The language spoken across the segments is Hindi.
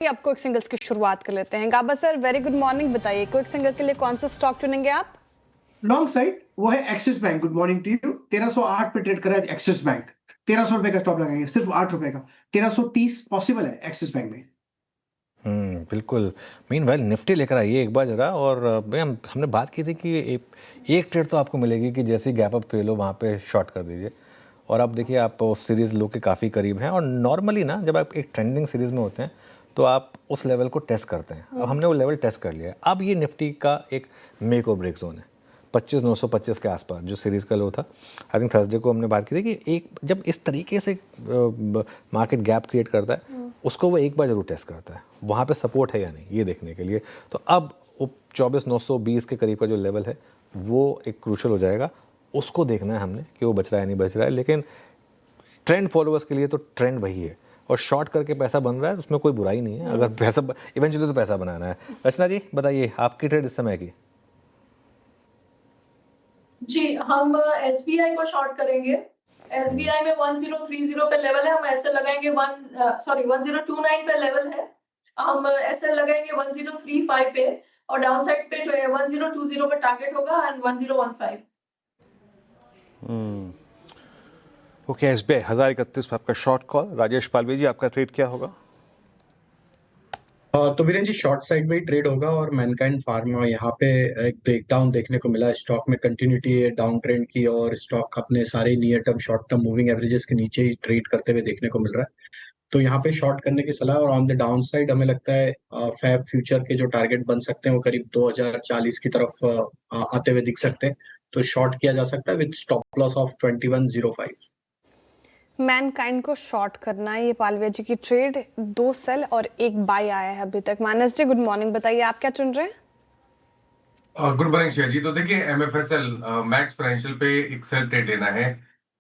अब क्विक सिंगल्स की शुरुआत कर लेते हैं। गाबा सर, वेरी गुड मॉर्निंग। बताइए क्विक सिंगल के लिए कौन सा स्टॉक चुनेंगे आप? लॉन्ग साइड वो है Axis bank. Good morning to you. 1308 पे ट्रेड कर रहा है एक्सिस बैंक। 1300 रुपए का स्टॉप लगाएंगे, सिर्फ 8 रुपए का। 1330 पॉसिबल है एक्सिस बैंक में। बिल्कुल। मीनवाइल निफ्टी लेकर आइए एक बार जरा। और भैया हमने बात की थी कि एक ट्रेड तो आपको मिलेगी कि जैसे गैप अप फेल हो वहाँ पे शॉर्ट कर दीजिए। और आप देखिए आप उस सीरीज़ लो के काफ़ी करीब हैं। और नॉर्मली ना जब आप एक ट्रेंडिंग सीरीज़ में होते हैं तो आप उस लेवल को टेस्ट करते हैं। अब हमने वो लेवल टेस्ट कर लिया है। अब ये निफ्टी का एक मेक और ब्रेक जोन है 25,925 के आसपास जो सीरीज़ का लो था। आई थिंक थर्सडे को हमने बात की थी कि एक जब इस तरीके से मार्केट गैप क्रिएट करता है उसको वो एक बार जरूर टेस्ट करता है, वहाँ पे सपोर्ट है या नहीं ये देखने के लिए। तो अब वो 24,920 के करीब का जो लेवल है वो एक क्रूशल हो जाएगा। उसको देखना है हमने कि वो बच रहा है नहीं बच रहा है। लेकिन ट्रेंड फॉलोअर्स के लिए तो ट्रेंड वही है। और शॉर्ट करके पैसा बन रहा है उसमें कोई बुराई नहीं है। अगर पैसा इवेंचुअली तो पैसा बनाना है। रचना जी बताइए आपकी ट्रेड इस समय की। जी, हम एसबीआई को शॉर्ट करेंगे। एसबीआई में 1030 पे लेवल है, हम ऐसे लगाएंगे 1029 पे लेवल है, हम ऐसे लगाएंगे 1035 पे, और डाउन साइड पे 1020 पे टारगेट होगा एंड 1015। ओके, एसबीआई 1031 पे आपका शॉर्ट कॉल। राजेश पालवी जी आपका ट्रेड क्या होगा? तो वीरेन जी शॉर्ट साइड में ही ट्रेड होगा। और मैनकाइंड फार्मा यहाँ पे एक ब्रेकडाउन देखने को मिला। स्टॉक में कंटिन्यूटी है डाउन ट्रेंड की, और स्टॉक अपने सारे near term short term moving averages के नीचे ही ट्रेड करते हुए देखने को मिल रहा है। तो यहाँ पे शॉर्ट करने की सलाह। और ऑन द डाउन साइड हमें लगता है फैब फ्यूचर के जो टारगेट बन सकते हैं वो करीब 2040 की तरफ आते हुए दिख सकते हैं। तो शॉर्ट किया जा सकता है with stop loss of 2105। Mankind को शॉर्ट करना है, ये पालविया जी की ट्रेड। 2 सेल और 1 बाय आया है अभी तक। मानस जी गुड मॉर्निंग, बताइए आप क्या चुन रहे हैं? गुड मॉर्निंग शेयर जी। तो देखिए एमएफएसएल मैक्स फाइनेंशियल पे एक सेल ट्रेड लेना है।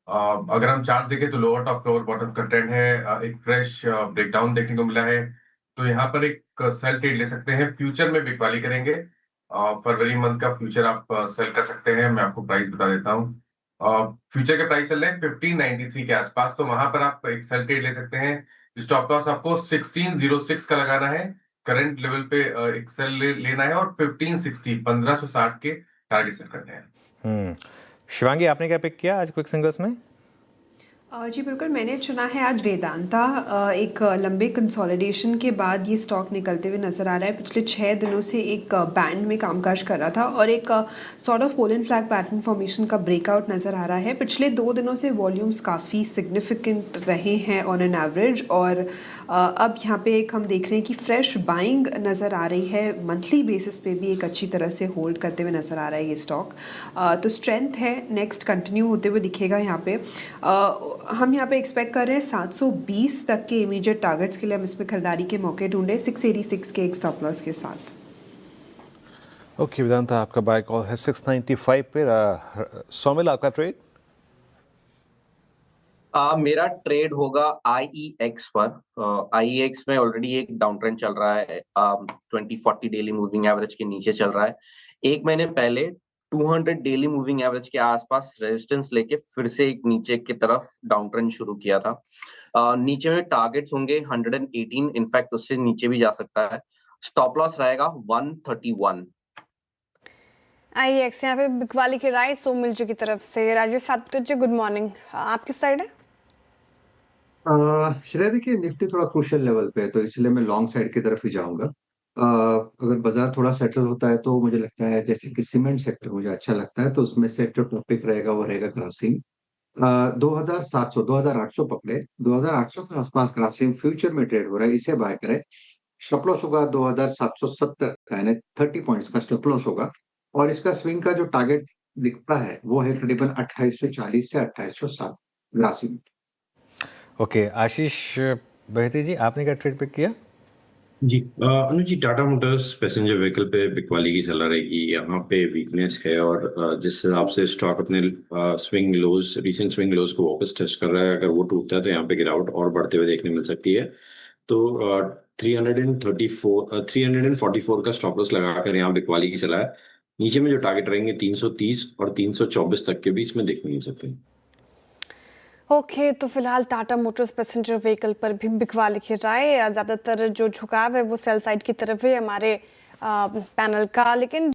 अगर हम चार्ट देखें तो लोअर टॉप लोअर बॉटम का ट्रेंड है। एक फ्रेश ब्रेकडाउन देखने को मिला है, तो यहाँ पर एक सेल ट्रेड ले सकते हैं। फ्यूचर में बिकवाली करेंगे। फरवरी मंथ का फ्यूचर आप सेल कर सकते हैं। मैं आपको प्राइस बता देता हूँ। फ्यूचर के प्राइस चल रहे हैं 1593 के आसपास, तो वहां पर आप एक सेल ट्रेड ले सकते हैं। स्टॉप लॉस आपको 1606 का लगाना है। करंट लेवल पे एक सेल लेना है, और 1560 के टारगेट सेट करने हैं। शिवांगी आपने क्या पिक किया आज क्विक सिंगल्स में? जी बिल्कुल, मैंने चुना है आज वेदांता। एक लंबे कंसोलिडेशन के बाद ये स्टॉक निकलते हुए नज़र आ रहा है। पिछले 6 दिनों से एक बैंड में कामकाज कर रहा था और एक sort of pole and flag pattern formation का ब्रेकआउट नज़र आ रहा है। पिछले 2 दिनों से वॉल्यूम्स काफ़ी सिग्निफिकेंट रहे हैं ऑन एन एवरेज। और अब यहाँ पे एक हम देख रहे हैं कि फ्रेश बाइंग नज़र आ रही है। मंथली बेसिस पे भी एक अच्छी तरह से होल्ड करते हुए नज़र आ रहा है ये स्टॉक। तो स्ट्रेंथ है, नेक्स्ट कंटिन्यू होते हुए दिखेगा यहाँ पे। हम यहाँ पे एक्सपेक्ट कर रहे हैं 720 तक के इमीडिएट टारगेट्स के लिए हम इसमें खरीदारी के मौके ढूंढे 686 के एक स्टॉप लॉस के साथ। ओके, वेदांता आपका बाय कॉल है 695 पे। सोमिल आपका ट्रेड? मेरा ट्रेड होगा IEX पर। IEX में ऑलरेडी एक डाउन ट्रेंड चल रहा है। 2040 डेली मूविंग एवरेज के नीचे चल रहा है। एक महीने पहले 200 डेली मूविंग एवरेज के आसपास रेजिस्टेंस लेके फिर से एक नीचे की तरफ डाउन ट्रेंड शुरू किया था। नीचे में टारगेट्स होंगे 118, इनफैक्ट उससे नीचे भी जा सकता है। स्टॉप लॉस रहेगा 131। IEX यहाँ पे बिकवाली की राय सोमिल जी की तरफ से। राजेश सातपुत जी गुड मॉर्निंग, आप किस साइड है? श्रेया देखिए निफ्टी थोड़ा क्रूशियल लेवल पे है, तो इसलिए मैं लॉन्ग साइड की तरफ ही जाऊंगा। अगर बाजार थोड़ा सेटल होता है तो मुझे लगता है जैसे कि सीमेंट सेक्टर मुझे अच्छा लगता है, तो उसमें से जो टॉपिक रहेगा वो रहेगा ग्रासिम। 2700 2800 पकड़े, 2800 के आसपास ग्रासिम फ्यूचर में ट्रेड हो रहा है, इसे बाय करें। स्टॉप लॉस होगा 2770 का, यानी 30 पॉइंट्स का स्टॉप लॉस होगा। और इसका स्विंग का जो टारगेट दिखता है वो है करीबन 2840 से 2860 ग्रासिम। ओके, आशीष बहती जी आपने क्या ट्रेड पिक किया? जी अनुज जी, टाटा मोटर्स पैसेंजर व्हीकल पे बिकवाली की सलाह रहेगी। यहाँ पे वीकनेस है, और जिस हिसाब से स्टॉक अपने स्विंग लोज रीसेंट स्विंग लोज को वापस टेस्ट कर रहा है, अगर वो टूटता है तो यहाँ पे गिरावट और बढ़ते हुए देखने मिल सकती है। तो 344 का स्टॉप लॉस लगाकर यहाँ बिकवाली की सलाह है। नीचे में जो टारगेट रहेंगे 330 और 324 तक के बीच में देखने मिल सकते हैं। ओके तो फिलहाल टाटा मोटर्स पैसेंजर व्हीकल पर भी बिकवा लिखी राय, ज़्यादातर जो झुकाव है वो सेल साइड की तरफ है हमारे पैनल का, लेकिन